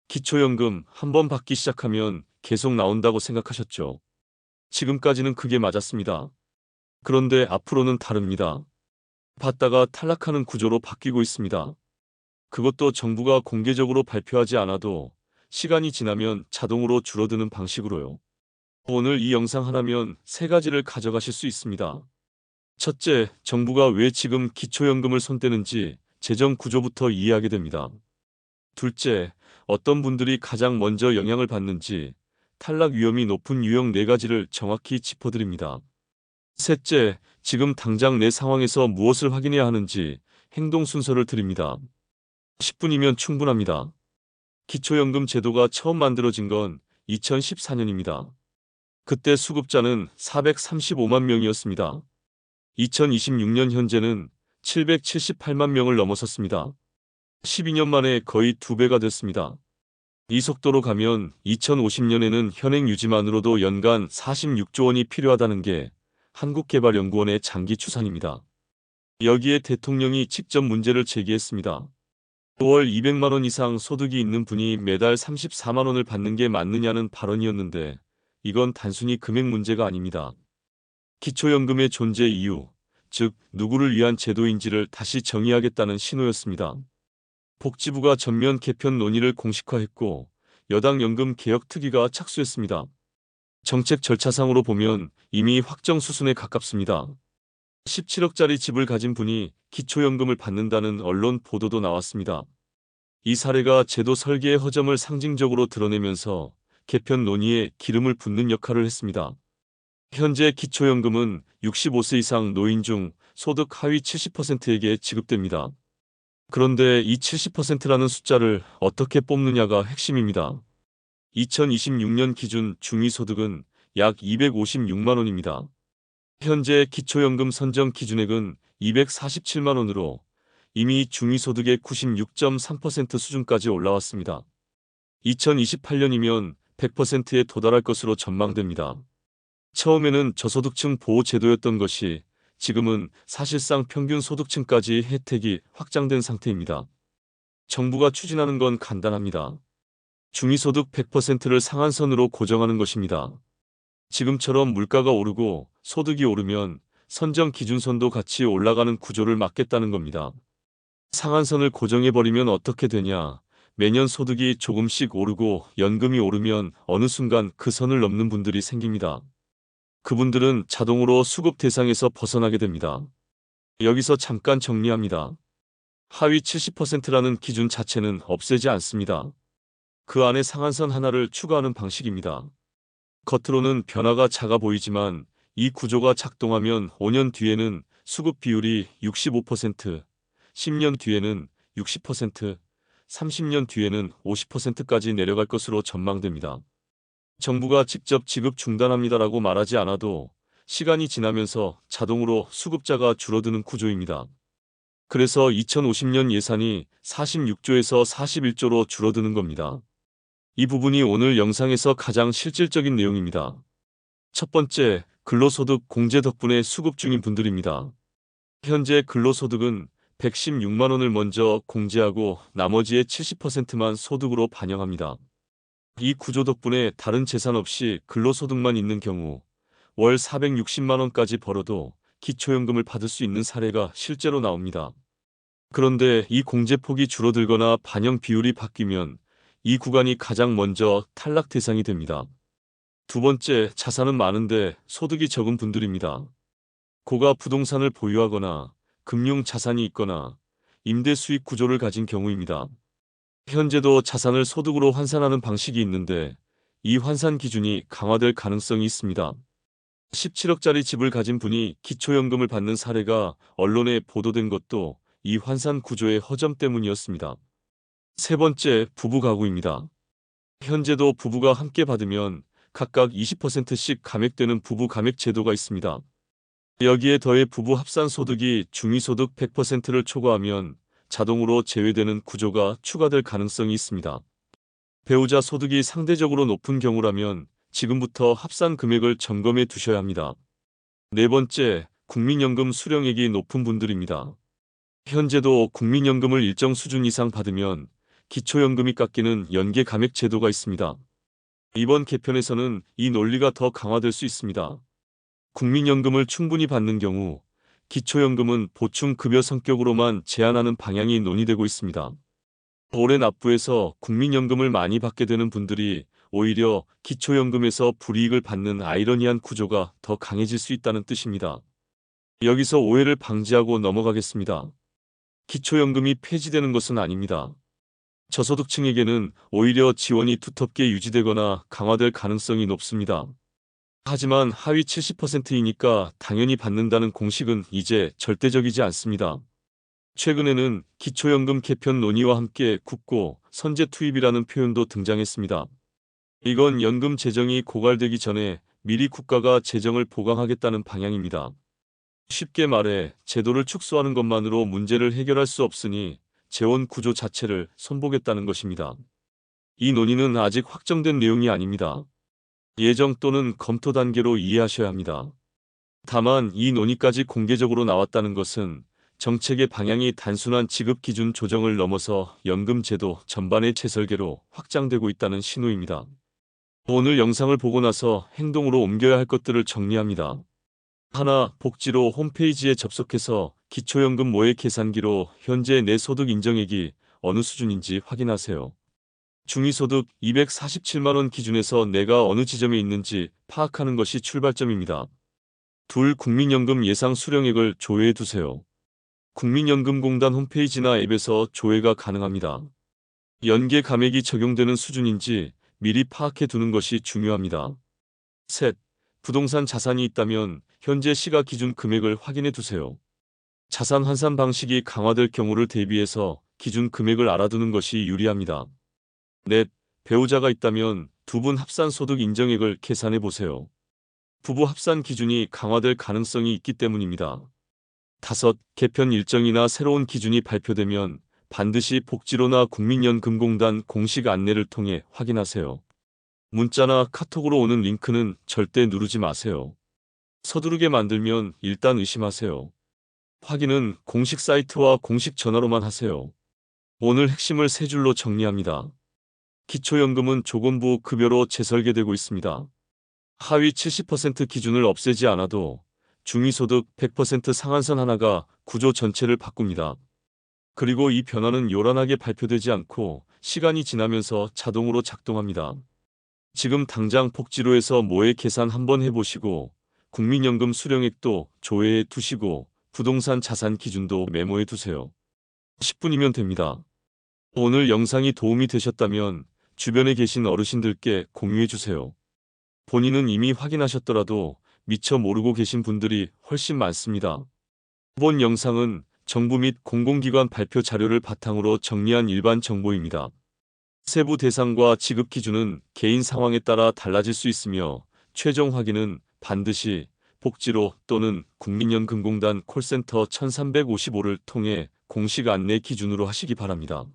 기초연금 한 번 받기 시작하면 계속 나온다고 생각하셨죠? 지금까지는 그게 맞았습니다. 그런데 앞으로는 다릅니다. 받다가 탈락하는 구조로 바뀌고 있습니다. 그것도 정부가 공개적으로 발표하지 않아도 시간이 지나면 자동으로 줄어드는 방식으로요. 오늘 이 영상 하나면 세 가지를 가져가실 수 있습니다. 첫째, 정부가 왜 지금 기초연금을 손대는지 재정 구조부터 이해하게 됩니다. 둘째, 어떤 분들이 가장 먼저 영향을 받는지 탈락 위험이 높은 유형 네 가지를 정확히 짚어드립니다. 셋째, 지금 당장 내 상황에서 무엇을 확인해야 하는지 행동 순서를 드립니다. 10분이면 충분합니다. 기초연금 제도가 처음 만들어진 건 2014년입니다. 그때 수급자는 435만 명이었습니다. 2026년 현재는 778만 명을 넘어섰습니다. 12년 만에 거의 2배가 됐습니다. 이 속도로 가면 2050년에는 현행 유지만으로도 연간 46조 원이 필요하다는 게 한국개발연구원의 장기 추산입니다. 여기에 대통령이 직접 문제를 제기했습니다. 5월 200만 원 이상 소득이 있는 분이 매달 34만 원을 받는 게 맞느냐는 발언이었는데 이건 단순히 금액 문제가 아닙니다. 기초연금의 존재 이유, 즉 누구를 위한 제도인지를 다시 정의하겠다는 신호였습니다. 복지부가 전면 개편 논의를 공식화했고 여당 연금 개혁 특위가 착수했습니다. 정책 절차상으로 보면 이미 확정 수순에 가깝습니다. 17억짜리 집을 가진 분이 기초연금을 받는다는 언론 보도도 나왔습니다. 이 사례가 제도 설계의 허점을 상징적으로 드러내면서 개편 논의에 기름을 붓는 역할을 했습니다. 현재 기초연금은 65세 이상 노인 중 소득 하위 70%에게 지급됩니다. 그런데 이 70%라는 숫자를 어떻게 뽑느냐가 핵심입니다. 2026년 기준 중위소득은 약 256만 원입니다. 현재 기초연금 선정 기준액은 247만 원으로 이미 중위소득의 96.3% 수준까지 올라왔습니다. 2028년이면 100%에 도달할 것으로 전망됩니다. 처음에는 저소득층 보호제도였던 것이 지금은 사실상 평균 소득층까지 혜택이 확장된 상태입니다. 정부가 추진하는 건 간단합니다. 중위소득 100%를 상한선으로 고정하는 것입니다. 지금처럼 물가가 오르고 소득이 오르면 선정 기준선도 같이 올라가는 구조를 막겠다는 겁니다. 상한선을 고정해버리면 어떻게 되냐? 매년 소득이 조금씩 오르고 연금이 오르면 어느 순간 그 선을 넘는 분들이 생깁니다. 그분들은 자동으로 수급 대상에서 벗어나게 됩니다. 여기서 잠깐 정리합니다. 하위 70%라는 기준 자체는 없애지 않습니다. 그 안에 상한선 하나를 추가하는 방식입니다. 겉으로는 변화가 작아 보이지만 이 구조가 작동하면 5년 뒤에는 수급 비율이 65%, 10년 뒤에는 60%, 30년 뒤에는 50%까지 내려갈 것으로 전망됩니다. 정부가 직접 지급 중단합니다라고 말하지 않아도 시간이 지나면서 자동으로 수급자가 줄어드는 구조입니다. 그래서 2050년 예산이 46조에서 41조로 줄어드는 겁니다. 이 부분이 오늘 영상에서 가장 실질적인 내용입니다. 첫 번째, 근로소득 공제 덕분에 수급 중인 분들입니다. 현재 근로소득은 116만 원을 먼저 공제하고 나머지의 70%만 소득으로 반영합니다. 이 구조 덕분에 다른 재산 없이 근로소득만 있는 경우 월 460만 원까지 벌어도 기초연금을 받을 수 있는 사례가 실제로 나옵니다. 그런데 이 공제폭이 줄어들거나 반영 비율이 바뀌면 이 구간이 가장 먼저 탈락 대상이 됩니다. 두 번째, 자산은 많은데 소득이 적은 분들입니다. 고가 부동산을 보유하거나 금융 자산이 있거나 임대 수익 구조를 가진 경우입니다. 현재도 자산을 소득으로 환산하는 방식이 있는데 이 환산 기준이 강화될 가능성이 있습니다. 17억짜리 집을 가진 분이 기초연금을 받는 사례가 언론에 보도된 것도 이 환산 구조의 허점 때문이었습니다. 세 번째, 부부 가구입니다. 현재도 부부가 함께 받으면 각각 20%씩 감액되는 부부 감액 제도가 있습니다. 여기에 더해 부부 합산 소득이 중위소득 100%를 초과하면 자동으로 제외되는 구조가 추가될 가능성이 있습니다. 배우자 소득이 상대적으로 높은 경우라면 지금부터 합산 금액을 점검해 두셔야 합니다. 네 번째, 국민연금 수령액이 높은 분들입니다. 현재도 국민연금을 일정 수준 이상 받으면 기초연금이 깎이는 연계 감액 제도가 있습니다. 이번 개편에서는 이 논리가 더 강화될 수 있습니다. 국민연금을 충분히 받는 경우 기초연금은 보충급여 성격으로만 제한하는 방향이 논의되고 있습니다. 올해 납부해서 국민연금을 많이 받게 되는 분들이 오히려 기초연금에서 불이익을 받는 아이러니한 구조가 더 강해질 수 있다는 뜻입니다. 여기서 오해를 방지하고 넘어가겠습니다. 기초연금이 폐지되는 것은 아닙니다. 저소득층에게는 오히려 지원이 두텁게 유지되거나 강화될 가능성이 높습니다. 하지만 하위 70%이니까 당연히 받는다는 공식은 이제 절대적이지 않습니다. 최근에는 기초연금 개편 논의와 함께 국고 선제 투입이라는 표현도 등장했습니다. 이건 연금 재정이 고갈되기 전에 미리 국가가 재정을 보강하겠다는 방향입니다. 쉽게 말해 제도를 축소하는 것만으로 문제를 해결할 수 없으니 재원 구조 자체를 손보겠다는 것입니다. 이 논의는 아직 확정된 내용이 아닙니다. 예정 또는 검토 단계로 이해하셔야 합니다. 다만 이 논의까지 공개적으로 나왔다는 것은 정책의 방향이 단순한 지급 기준 조정을 넘어서 연금 제도 전반의 재설계로 확장되고 있다는 신호입니다. 오늘 영상을 보고 나서 행동으로 옮겨야 할 것들을 정리합니다. 하나, 복지로 홈페이지에 접속해서 기초연금 모의 계산기로 현재 내 소득 인정액이 어느 수준인지 확인하세요. 중위소득 247만 원 기준에서 내가 어느 지점에 있는지 파악하는 것이 출발점입니다. 둘, 국민연금 예상 수령액을 조회해 두세요. 국민연금공단 홈페이지나 앱에서 조회가 가능합니다. 연계 감액이 적용되는 수준인지 미리 파악해 두는 것이 중요합니다. 셋, 부동산 자산이 있다면 현재 시가 기준 금액을 확인해 두세요. 자산 환산 방식이 강화될 경우를 대비해서 기준 금액을 알아두는 것이 유리합니다. 넷, 배우자가 있다면 두 분 합산 소득 인정액을 계산해 보세요. 부부 합산 기준이 강화될 가능성이 있기 때문입니다. 다섯, 개편 일정이나 새로운 기준이 발표되면 반드시 복지로나 국민연금공단 공식 안내를 통해 확인하세요. 문자나 카톡으로 오는 링크는 절대 누르지 마세요. 서두르게 만들면 일단 의심하세요. 확인은 공식 사이트와 공식 전화로만 하세요. 오늘 핵심을 세 줄로 정리합니다. 기초연금은 조건부 급여로 재설계되고 있습니다. 하위 70% 기준을 없애지 않아도 중위소득 100% 상한선 하나가 구조 전체를 바꿉니다. 그리고 이 변화는 요란하게 발표되지 않고 시간이 지나면서 자동으로 작동합니다. 지금 당장 복지로에서 모의 계산 한번 해보시고 국민연금 수령액도 조회해 두시고 부동산 자산 기준도 메모해 두세요. 10분이면 됩니다. 오늘 영상이 도움이 되셨다면 주변에 계신 어르신들께 공유해 주세요. 본인은 이미 확인하셨더라도 미처 모르고 계신 분들이 훨씬 많습니다. 이번 영상은 정부 및 공공기관 발표 자료를 바탕으로 정리한 일반 정보입니다. 세부 대상과 지급 기준은 개인 상황에 따라 달라질 수 있으며 최종 확인은 반드시 복지로 또는 국민연금공단 콜센터 1355를 통해 공식 안내 기준으로 하시기 바랍니다.